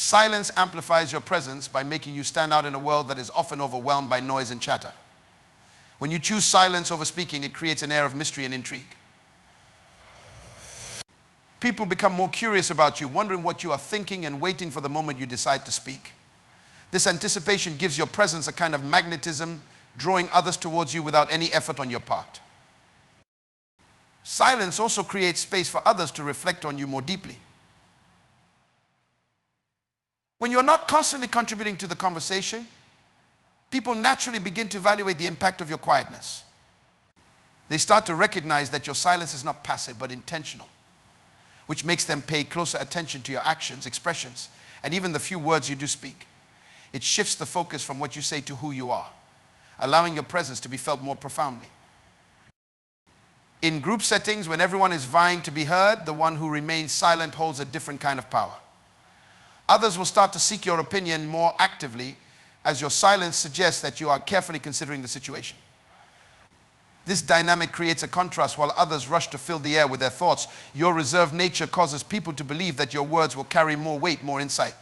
Silence amplifies your presence by making you stand out in a world that is often overwhelmed by noise and chatter. When you choose silence over speaking, it creates an air of mystery and intrigue. People become more curious about you, wondering what you are thinking and waiting for the moment you decide to speak. This anticipation gives your presence a kind of magnetism, drawing others towards you without any effort on your part. Silence also creates space for others to reflect on you more deeply. When you're not constantly contributing to the conversation, people naturally begin to evaluate the impact of your quietness. They start to recognize that your silence is not passive but intentional, which makes them pay closer attention to your actions, expressions, and even the few words you do speak. It shifts the focus from what you say to who you are, allowing your presence to be felt more profoundly. In group settings, when everyone is vying to be heard, the one who remains silent holds a different kind of power. Others will start to seek your opinion more actively, as your silence suggests that you are carefully considering the situation. This dynamic creates a contrast. While others rush to fill the air with their thoughts, your reserved nature causes people to believe that your words will carry more weight, more insight.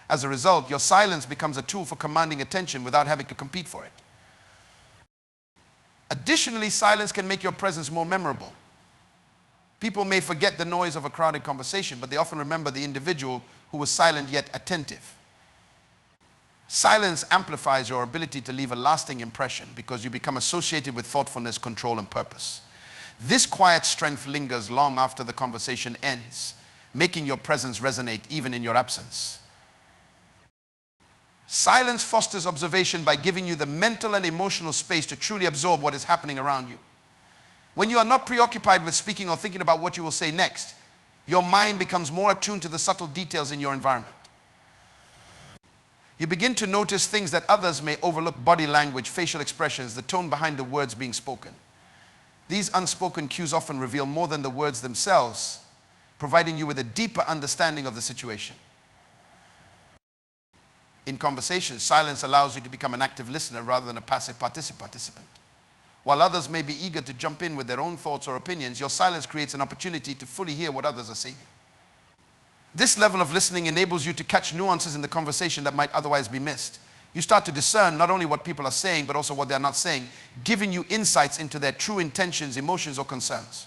As a result, your silence becomes a tool for commanding attention without having to compete for it. Additionally, silence can make your presence more memorable. People may forget the noise of a crowded conversation, but they often remember the individual who was silent yet attentive. Silence amplifies your ability to leave a lasting impression because you become associated with thoughtfulness, control, and purpose. This quiet strength lingers long after the conversation ends, making your presence resonate even in your absence. Silence fosters observation by giving you the mental and emotional space to truly absorb what is happening around you. When you are not preoccupied with speaking or thinking about what you will say next, your mind becomes more attuned to the subtle details in your environment. You begin to notice things that others may overlook: body language, facial expressions, the tone behind the words being spoken. These unspoken cues often reveal more than the words themselves, providing you with a deeper understanding of the situation. In conversations, silence allows you to become an active listener rather than a passive participant. While others may be eager to jump in with their own thoughts or opinions, your silence creates an opportunity to fully hear what others are saying. This level of listening enables you to catch nuances in the conversation that might otherwise be missed. You start to discern not only what people are saying, but also what they're not saying, giving you insights into their true intentions, emotions, or concerns.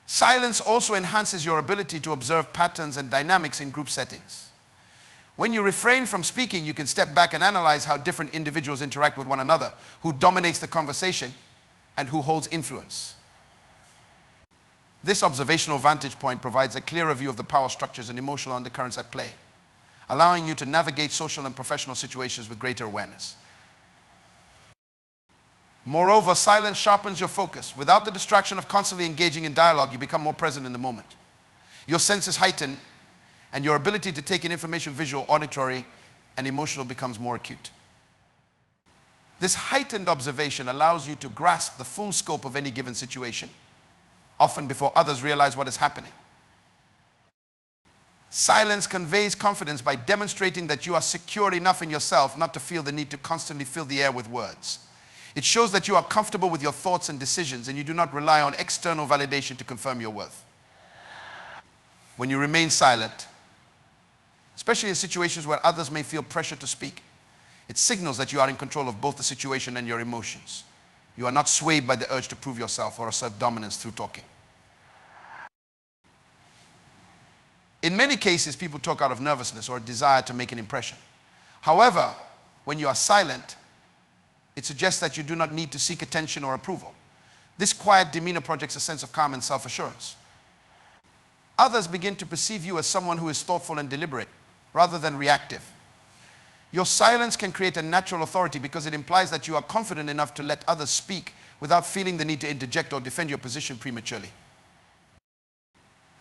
Silence also enhances your ability to observe patterns and dynamics in group settings. When you refrain from speaking, you can step back and analyze how different individuals interact with one another, who dominates the conversation, and who holds influence. This observational vantage point provides a clearer view of the power structures and emotional undercurrents at play, allowing you to navigate social and professional situations with greater awareness. Moreover, silence sharpens your focus. Without the distraction of constantly engaging in dialogue, you become more present in the moment. Your senses heighten, and your ability to take in information, visual, auditory, and emotional, becomes more acute. This heightened observation allows you to grasp the full scope of any given situation, often before others realize what is happening. Silence conveys confidence by demonstrating that you are secure enough in yourself not to feel the need to constantly fill the air with words. It shows that you are comfortable with your thoughts and decisions, and you do not rely on external validation to confirm your worth. When you remain silent, especially in situations where others may feel pressure to speak, it signals that you are in control of both the situation and your emotions. You are not swayed by the urge to prove yourself or assert dominance through talking. In many cases, people talk out of nervousness or a desire to make an impression. However, when you are silent, it suggests that you do not need to seek attention or approval. This quiet demeanor projects a sense of calm and self-assurance. Others begin to perceive you as someone who is thoughtful and deliberate, rather than reactive. Your silence can create a natural authority because it implies that you are confident enough to let others speak without feeling the need to interject or defend your position prematurely.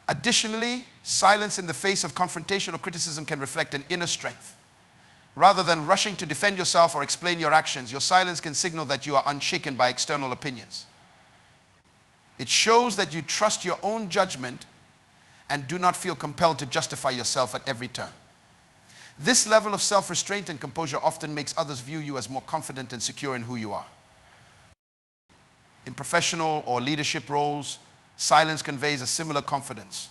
Additionally, silence in the face of confrontation or criticism can reflect an inner strength. Rather than rushing to defend yourself or explain your actions, your silence can signal that you are unshaken by external opinions. It shows that you trust your own judgment and do not feel compelled to justify yourself at every turn. This level of self-restraint and composure often makes others view you as more confident and secure in who you are. In professional or leadership roles, silence conveys a similar confidence.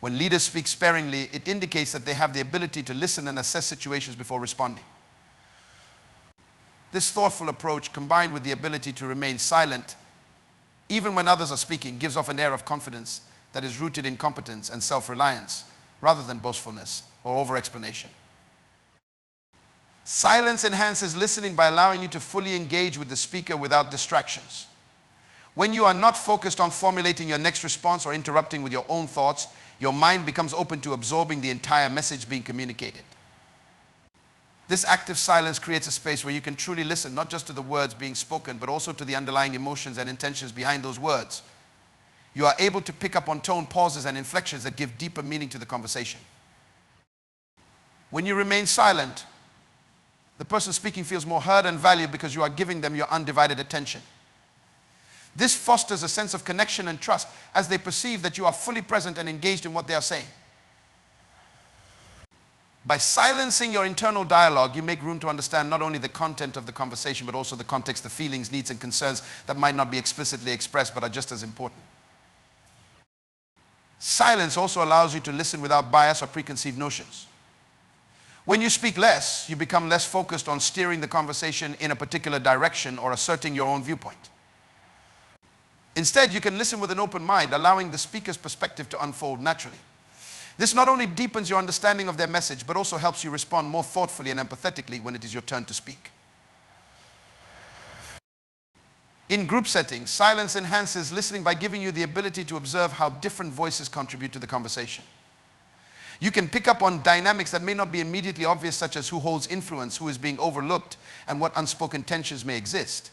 When leaders speak sparingly, it indicates that they have the ability to listen and assess situations before responding. This thoughtful approach, combined with the ability to remain silent, even when others are speaking, gives off an air of confidence that is rooted in competence and self-reliance, rather than boastfulness or over-explanation. Silence enhances listening by allowing you to fully engage with the speaker without distractions. When you are not focused on formulating your next response or interrupting with your own thoughts, your mind becomes open to absorbing the entire message being communicated. This active silence creates a space where you can truly listen, not just to the words being spoken, but also to the underlying emotions and intentions behind those words. You are able to pick up on tone, pauses, and inflections that give deeper meaning to the conversation. When you remain silent, the person speaking feels more heard and valued because you are giving them your undivided attention. This fosters a sense of connection and trust as they perceive that you are fully present and engaged in what they are saying. By silencing your internal dialogue, you make room to understand not only the content of the conversation, but also the context, the feelings, needs, and concerns that might not be explicitly expressed, but are just as important. Silence also allows you to listen without bias or preconceived notions. When you speak less, you become less focused on steering the conversation in a particular direction or asserting your own viewpoint. Instead, you can listen with an open mind, allowing the speaker's perspective to unfold naturally. This not only deepens your understanding of their message, but also helps you respond more thoughtfully and empathetically when it is your turn to speak. In group settings, silence enhances listening by giving you the ability to observe how different voices contribute to the conversation. You can pick up on dynamics that may not be immediately obvious, such as who holds influence, who is being overlooked, and what unspoken tensions may exist.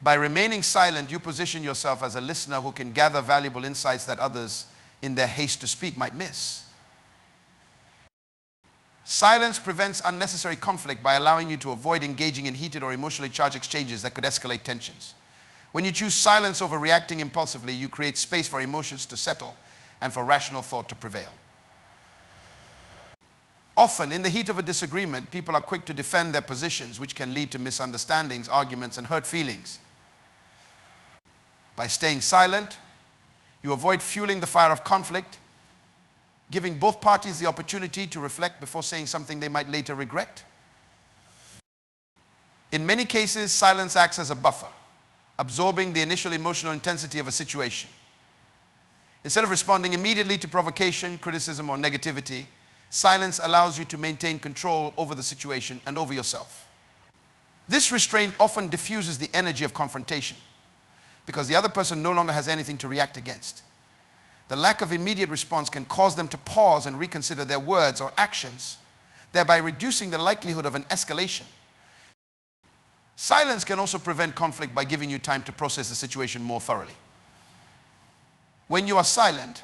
By remaining silent, you position yourself as a listener who can gather valuable insights that others, in their haste to speak, might miss. Silence prevents unnecessary conflict by allowing you to avoid engaging in heated or emotionally charged exchanges that could escalate tensions. When you choose silence over reacting impulsively, you create space for emotions to settle and for rational thought to prevail. Often, in the heat of a disagreement, people are quick to defend their positions, which can lead to misunderstandings, arguments, and hurt feelings. By staying silent, you avoid fueling the fire of conflict, giving both parties the opportunity to reflect before saying something they might later regret. In many cases, silence acts as a buffer, absorbing the initial emotional intensity of a situation. Instead of responding immediately to provocation, criticism, or negativity, silence allows you to maintain control over the situation and over yourself. This restraint often diffuses the energy of confrontation because the other person no longer has anything to react against. The lack of immediate response can cause them to pause and reconsider their words or actions, thereby reducing the likelihood of an escalation. Silence can also prevent conflict by giving you time to process the situation more thoroughly. When you are silent,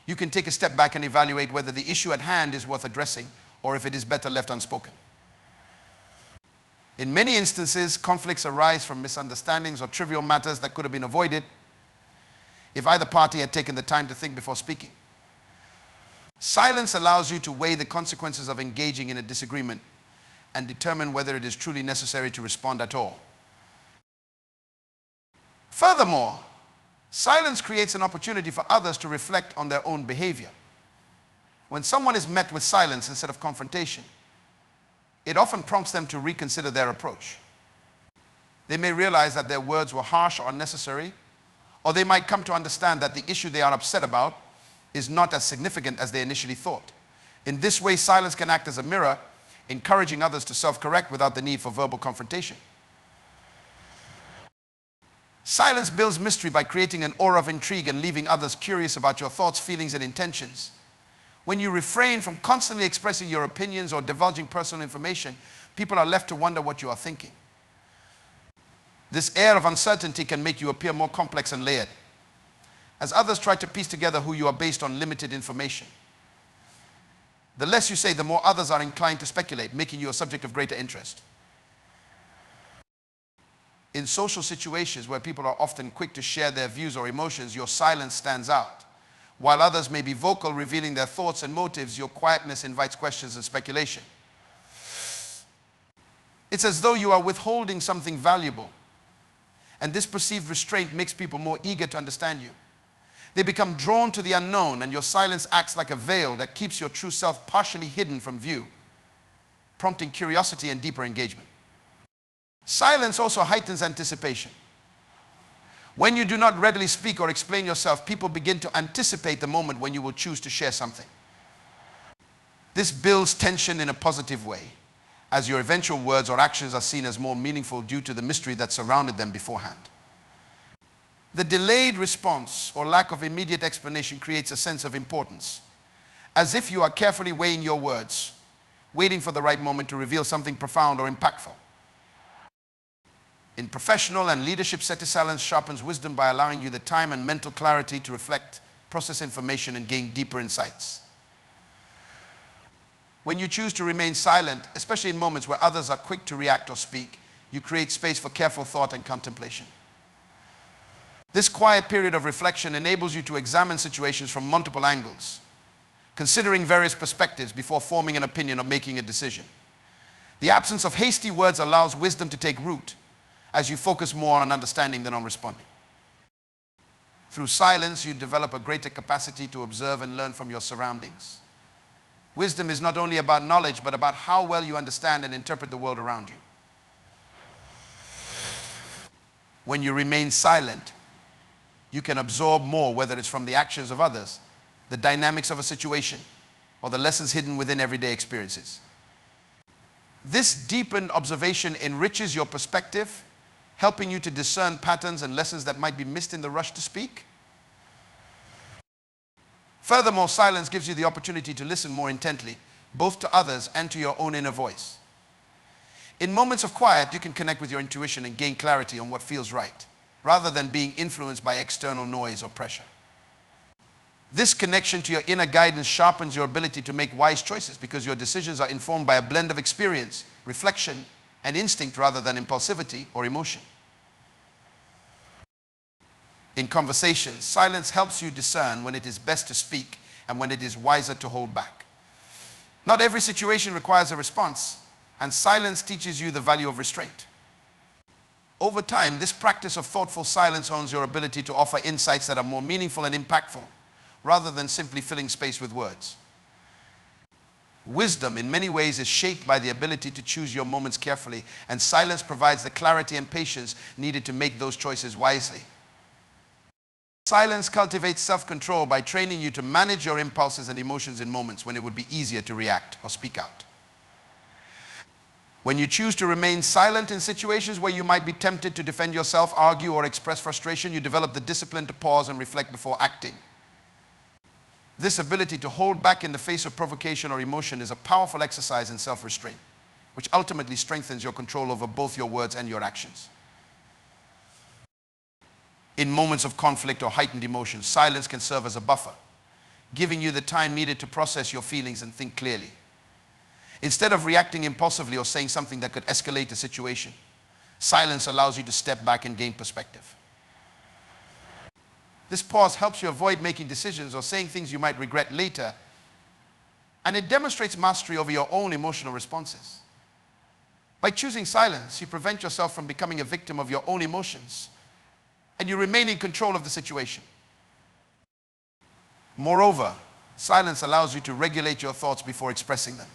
you can take a step back and evaluate whether the issue at hand is worth addressing or if it is better left unspoken. In many instances, conflicts arise from misunderstandings or trivial matters that could have been avoided if either party had taken the time to think before speaking. Silence allows you to weigh the consequences of engaging in a disagreement and determine whether it is truly necessary to respond at all. Furthermore, silence creates an opportunity for others to reflect on their own behavior. When someone is met with silence instead of confrontation, it often prompts them to reconsider their approach. They may realize that their words were harsh or unnecessary, or they might come to understand that the issue they are upset about is not as significant as they initially thought. In this way, silence can act as a mirror, encouraging others to self-correct without the need for verbal confrontation. Silence builds mystery by creating an aura of intrigue and leaving others curious about your thoughts, feelings, and intentions. When you refrain from constantly expressing your opinions or divulging personal information, people are left to wonder what you are thinking. This air of uncertainty can make you appear more complex and layered, as others try to piece together who you are based on limited information. The less you say, the more others are inclined to speculate, making you a subject of greater interest. In social situations where people are often quick to share their views or emotions, your silence stands out. While others may be vocal, revealing their thoughts and motives, your quietness invites questions and speculation. It's as though you are withholding something valuable, and this perceived restraint makes people more eager to understand you. They become drawn to the unknown, and your silence acts like a veil that keeps your true self partially hidden from view, prompting curiosity and deeper engagement. Silence also heightens anticipation. When you do not readily speak or explain yourself, people begin to anticipate the moment when you will choose to share something. This builds tension in a positive way, as your eventual words or actions are seen as more meaningful due to the mystery that surrounded them beforehand. The delayed response or lack of immediate explanation creates a sense of importance, as if you are carefully weighing your words, waiting for the right moment to reveal something profound or impactful. In professional and leadership settings, silence sharpens wisdom by allowing you the time and mental clarity to reflect, process information, and gain deeper insights. When you choose to remain silent, especially in moments where others are quick to react or speak, you create space for careful thought and contemplation. This quiet period of reflection enables you to examine situations from multiple angles, considering various perspectives before forming an opinion or making a decision. The absence of hasty words allows wisdom to take root, as you focus more on understanding than on responding. Through silence, you develop a greater capacity to observe and learn from your surroundings. Wisdom is not only about knowledge, but about how well you understand and interpret the world around you. When you remain silent, you can absorb more, whether it's from the actions of others, the dynamics of a situation, or the lessons hidden within everyday experiences. This deepened observation enriches your perspective, helping you to discern patterns and lessons that might be missed in the rush to speak. Furthermore, silence gives you the opportunity to listen more intently, both to others and to your own inner voice. In moments of quiet, you can connect with your intuition and gain clarity on what feels right, rather than being influenced by external noise or pressure. This connection to your inner guidance sharpens your ability to make wise choices, because your decisions are informed by a blend of experience, reflection, and instinct rather than impulsivity or emotion. In conversations, silence helps you discern when it is best to speak and when it is wiser to hold back. Not every situation requires a response, and silence teaches you the value of restraint. Over time, this practice of thoughtful silence owns your ability to offer insights that are more meaningful and impactful, rather than simply filling space with words. Wisdom, in many ways, is shaped by the ability to choose your moments carefully, and silence provides the clarity and patience needed to make those choices wisely. Silence cultivates self-control by training you to manage your impulses and emotions in moments when it would be easier to react or speak out. When you choose to remain silent in situations where you might be tempted to defend yourself, argue, or express frustration, you develop the discipline to pause and reflect before acting. This ability to hold back in the face of provocation or emotion is a powerful exercise in self-restraint, which ultimately strengthens your control over both your words and your actions. In moments of conflict or heightened emotion, silence can serve as a buffer, giving you the time needed to process your feelings and think clearly. Instead of reacting impulsively or saying something that could escalate the situation, silence allows you to step back and gain perspective. This pause helps you avoid making decisions or saying things you might regret later, and it demonstrates mastery over your own emotional responses. By choosing silence, you prevent yourself from becoming a victim of your own emotions, and you remain in control of the situation. Moreover, silence allows you to regulate your thoughts before expressing them.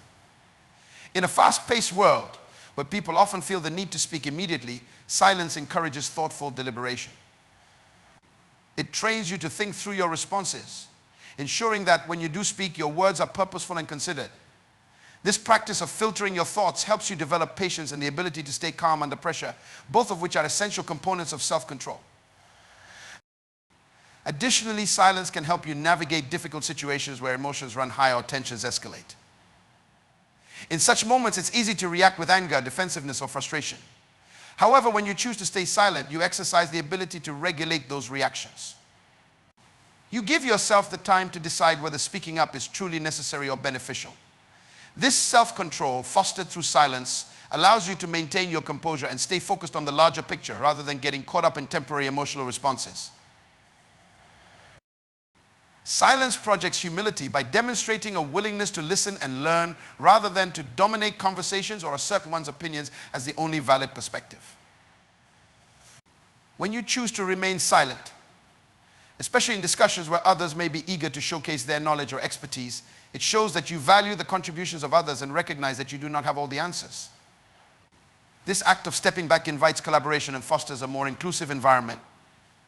In a fast-paced world where people often feel the need to speak immediately, silence encourages thoughtful deliberation. It trains you to think through your responses, ensuring that when you do speak, your words are purposeful and considered. This practice of filtering your thoughts helps you develop patience and the ability to stay calm under pressure, both of which are essential components of self-control. Additionally, silence can help you navigate difficult situations where emotions run high or tensions escalate. In such moments, it's easy to react with anger, defensiveness, or frustration. However, when you choose to stay silent, you exercise the ability to regulate those reactions. You give yourself the time to decide whether speaking up is truly necessary or beneficial. This self-control, fostered through silence, allows you to maintain your composure and stay focused on the larger picture rather than getting caught up in temporary emotional responses. Silence projects humility by demonstrating a willingness to listen and learn rather than to dominate conversations or assert one's opinions as the only valid perspective. When you choose to remain silent, especially in discussions where others may be eager to showcase their knowledge or expertise. It shows that you value the contributions of others and recognize that you do not have all the answers. This act of stepping back invites collaboration and fosters a more inclusive environment,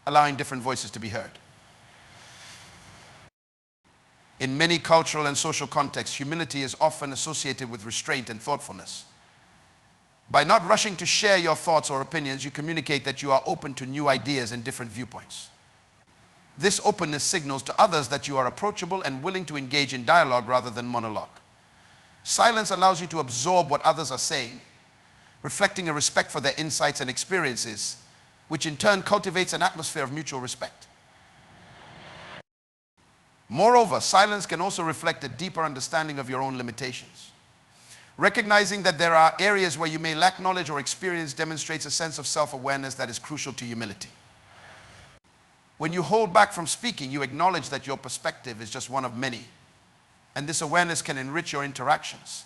allowing different voices to be heard. In many cultural and social contexts, humility is often associated with restraint and thoughtfulness. By not rushing to share your thoughts or opinions, you communicate that you are open to new ideas and different viewpoints. This openness signals to others that you are approachable and willing to engage in dialogue rather than monologue. Silence allows you to absorb what others are saying, reflecting a respect for their insights and experiences, which in turn cultivates an atmosphere of mutual respect. Moreover, silence can also reflect a deeper understanding of your own limitations. Recognizing that there are areas where you may lack knowledge or experience demonstrates a sense of self-awareness that is crucial to humility. When you hold back from speaking, you acknowledge that your perspective is just one of many, and this awareness can enrich your interactions.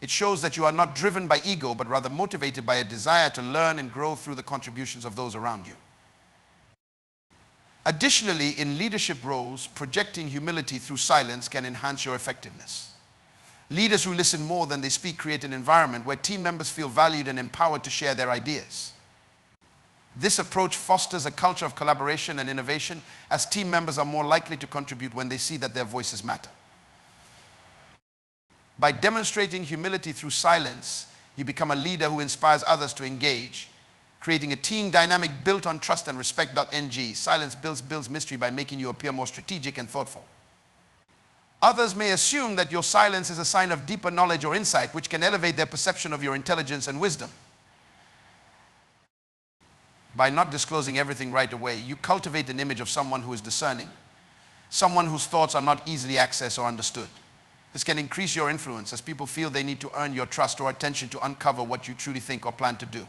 It shows that you are not driven by ego, but rather motivated by a desire to learn and grow through the contributions of those around you. Additionally, in leadership roles, projecting humility through silence can enhance your effectiveness. Leaders who listen more than they speak create an environment where team members feel valued and empowered to share their ideas. This approach fosters a culture of collaboration and innovation, as team members are more likely to contribute when they see that their voices matter. By demonstrating humility through silence, you become a leader who inspires others to engage, creating a team dynamic built on trust and respect.ng. Silence builds mystery by making you appear more strategic and thoughtful. Others may assume that your silence is a sign of deeper knowledge or insight, which can elevate their perception of your intelligence and wisdom. By not disclosing everything right away, you cultivate an image of someone who is discerning, someone whose thoughts are not easily accessed or understood. This can increase your influence as people feel they need to earn your trust or attention to uncover what you truly think or plan to do.